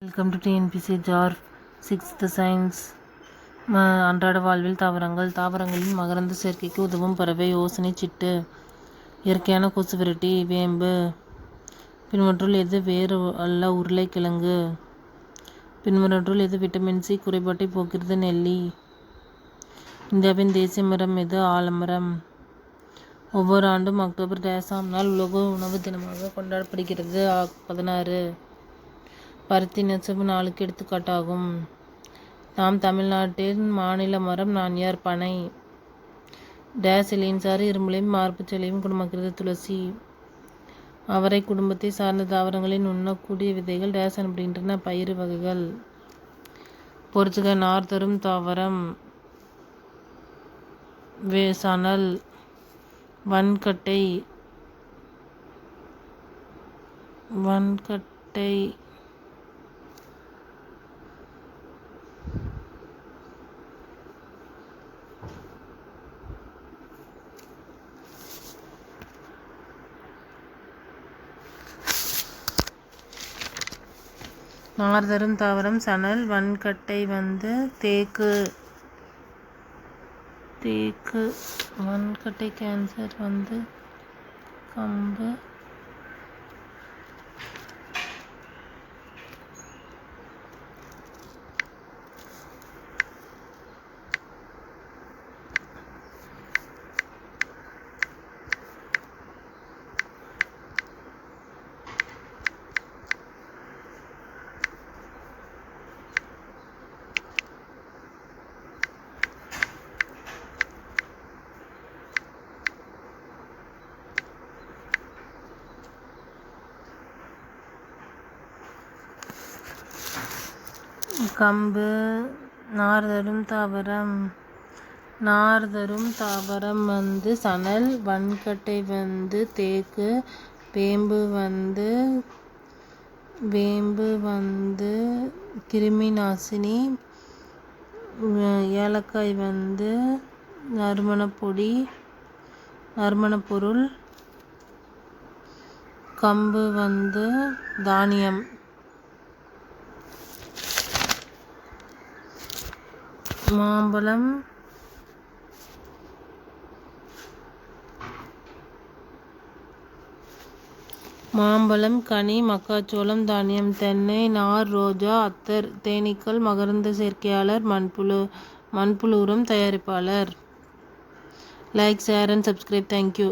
Welcome to TNPC ஜார் 6th science. அன்றாட வாழ்வில் தாவரங்களின் மகரந்த சேர்க்கைக்கு உதவும் பறவை ஓசனை சிட்டு. இயற்கையான கொசு விரட்டி வேம்பு. பின்வற்றுள் எது வேறு அல்ல உருளைக்கிழங்கு. பின்வற்றுள் எது விட்டமின் சி குறைபாட்டை போக்குகிறது நெல்லி. இந்தியாவின் தேசிய மரம் எது ஆலமரம். ஒவ்வொரு ஆண்டும் அக்டோபர் 10ஆம் நாள் உலக உணவு தினமாக கொண்டாடப்படுகிறது. 16 பருத்தி நெசவு நாளுக்கு எடுத்துக்காட்டாகும். நாம் தமிழ்நாட்டின் மாநில மரம் நான்யார் பனை. டேஸ் இலையின் இருமலையும் மார்புச்சலையும் குணமாக்கிறது துளசி. அவரை குடும்பத்தை சார்ந்த தாவரங்களின் உண்ணக்கூடிய விதைகள் டேஸ் எனப்படுகின்றன பயிறு வகைகள். பொறுத்துக நார் தரும் தாவரம் சணல் வன்கட்டை நார் தரும் தாவரம் சணல் வன்கட்டை தேக்கு. வன்கட்டை கேன்சர் கம்பு. கம்பு. நார் தரும் தாவரம் சணல் வன்கட்டை தேக்கு. வேம்பு கிருமி நாசினி. ஏலக்காய் நறுமணப் பொருள். கம்பு தானியம். மாம்பழம் கனி. மக்காச்சோளம் தானியம். தென்னை நார். ரோஜா அத்தர். தேனீக்கள் மகரந்த சேர்க்கையாளர். மண்புழு உரம் தயாரிப்பாளர். Like, share and subscribe. Thank you.